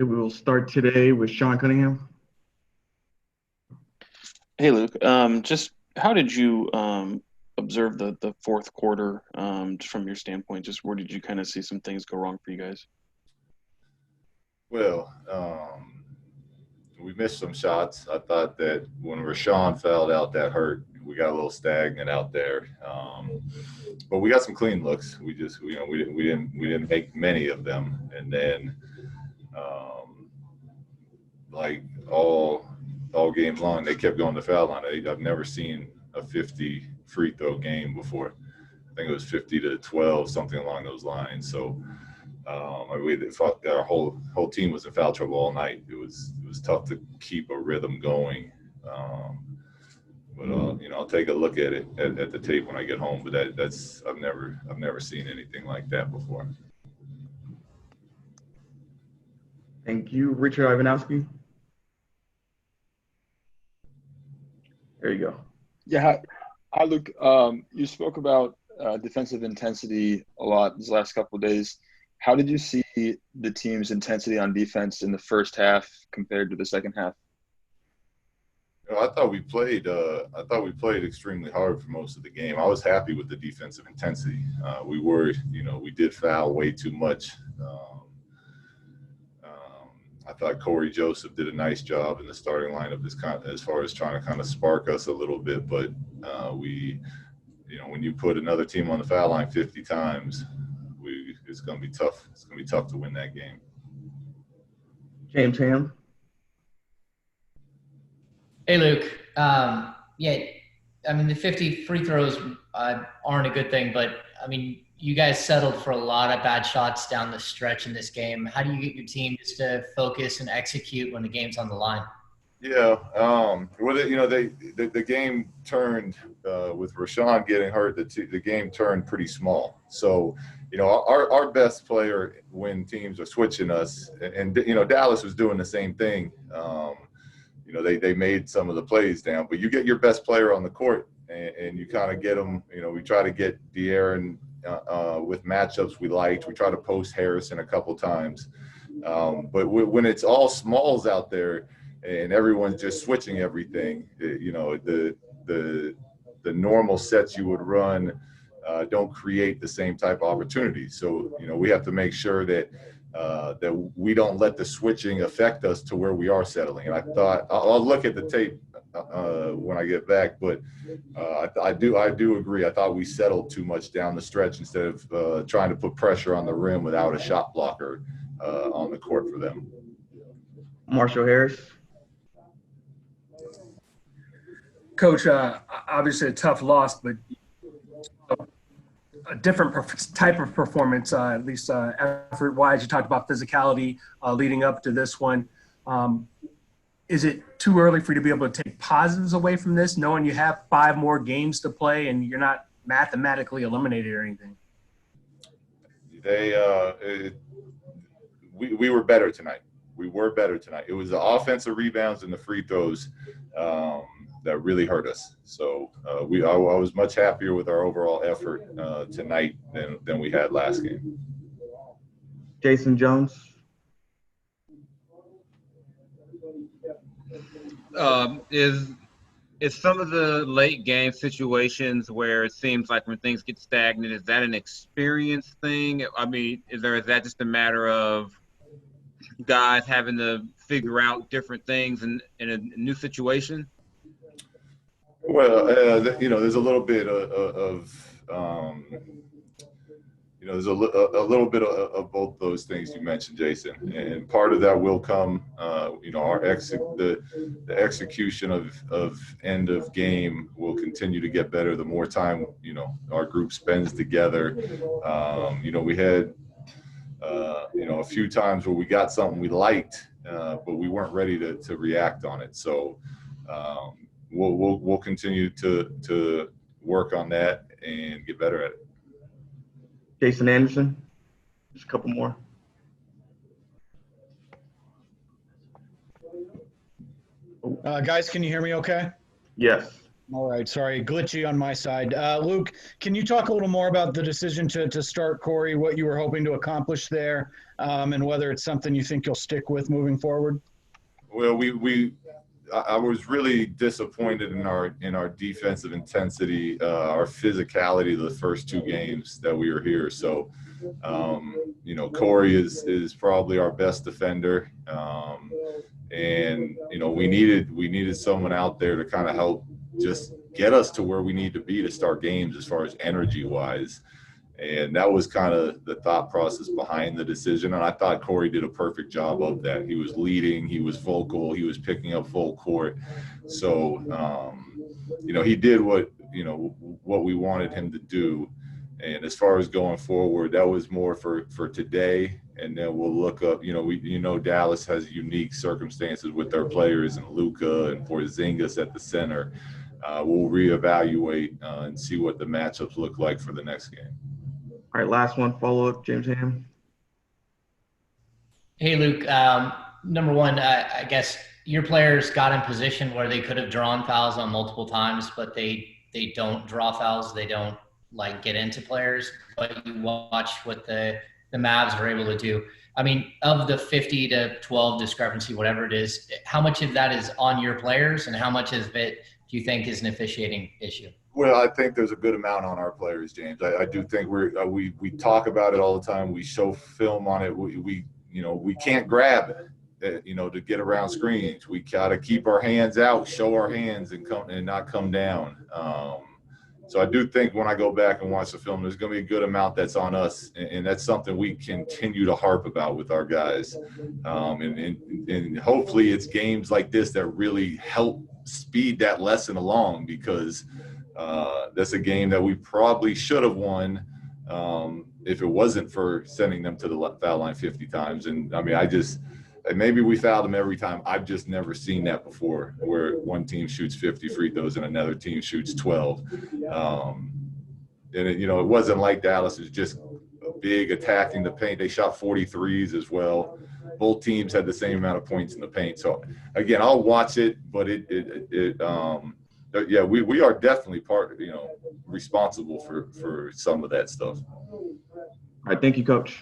We will start today with Sean Cunningham. Hey, Luke. Just how did you observe the fourth quarter just from your standpoint? Just where did you kind of see some things go wrong for you guys? Well, we missed some shots. I thought that when Rashawn fouled out, that hurt. We got a little stagnant out there, but we got some clean looks. We just, we didn't make many of them, and then like all game long, they kept going to foul line. I've never seen a 50 free throw game before. I think it was 50 to 12, something along those lines. So our whole team was in foul trouble all night. It was tough to keep a rhythm going. But I'll take a look at it at the tape when I get home. But that's I've never seen anything like that before. Thank you, Richard Ivanowski. There you go. Yeah, hi Luke. You spoke about defensive intensity a lot these last couple of days. How did you see the team's intensity on defense in the first half compared to the second half? I thought we played extremely hard for most of the game. I was happy with the defensive intensity. We did foul way too much. I thought Corey Joseph did a nice job in the starting lineup as far as trying to kind of spark us a little bit. But when you put another team on the foul line 50 times, it's going to be tough. It's going to be tough to win that game. James Ham. Hey, Luke. The 50 free throws aren't a good thing, but, you guys settled for a lot of bad shots down the stretch in this game. How do you get your team just to focus and execute when the game's on the line? Yeah, the game turned with Rashawn getting hurt. The game turned pretty small. So, our best player when teams are switching us, and Dallas was doing the same thing. They made some of the plays down, but you get your best player on the court, and you kind of get them. We try to get De'Aaron with matchups we liked. We try to post Harrison a couple times, but when it's all smalls out there and everyone's just switching everything, the normal sets you would run don't create the same type of opportunity. So we have to make sure that we don't let the switching affect us to where we are settling. And I thought I'll look at the tape when I get back, but I do agree. I thought we settled too much down the stretch instead of trying to put pressure on the rim without a shot blocker on the court for them. Marshall Harris. Coach, obviously a tough loss, but a different type of performance, at least effort-wise. You talked about physicality leading up to this one. Is it too early for you to be able to take positives away from this, knowing you have 5 more games to play and you're not mathematically eliminated or anything? We were better tonight. We were better tonight. It was the offensive rebounds and the free throws that really hurt us. So I was much happier with our overall effort tonight than we had last game. Jason Jones. Is some of the late game situations where it seems like when things get stagnant, is that an experience thing? Is that just a matter of guys having to figure out different things in a new situation? Well, there's a little bit there's a little bit of both those things you mentioned, Jason, and part of that will come, the execution of end of game will continue to get better the more time our group spends together. We had a few times where we got something we liked, but we weren't ready to react on it. So we'll continue to work on that and get better at it. Jason Anderson. Just a couple more. Guys, can you hear me okay? Yes. All right, sorry, glitchy on my side. Luke, can you talk a little more about the decision to start Corey, what you were hoping to accomplish there, and whether it's something you think you'll stick with moving forward? Well, I was really disappointed in our defensive intensity, our physicality the first two games that we were here. So, Corey is probably our best defender, and we needed someone out there to kind of help just get us to where we need to be to start games as far as energy wise. And that was kind of the thought process behind the decision. And I thought Corey did a perfect job of that. He was leading, he was vocal, he was picking up full court. So, he did what we wanted him to do. And as far as going forward, that was more for today. And then we'll look up, Dallas has unique circumstances with their players and Luka and Porzingis at the center. We'll reevaluate and see what the matchups look like for the next game. All right, last one, follow-up, James Ham. Hey, Luke. Number one, I guess your players got in position where they could have drawn fouls on multiple times, but they don't draw fouls. They don't get into players. But you watch what the Mavs are able to do. I mean, of the 50 to 12 discrepancy, whatever it is, how much of that is on your players, and how much of it do you think is an officiating issue? Well, I think there's a good amount on our players, James. I do think we talk about it all the time. We show film on it. We can't grab it, to get around screens. We gotta keep our hands out, show our hands, and not come down. So I do think when I go back and watch the film, there's going to be a good amount that's on us, and that's something we continue to harp about with our guys. And hopefully it's games like this that really help speed that lesson along, because that's a game that we probably should have won if it wasn't for sending them to the foul line 50 times. And I mean, maybe we fouled them every time. I've just never seen that before, where one team shoots 50 free throws and another team shoots 12. And it wasn't like Dallas is just big attacking the paint. They shot 43s as well. Both teams had the same amount of points in the paint. So again, I'll watch it, but we are definitely responsible for some of that stuff. All right, thank you, Coach.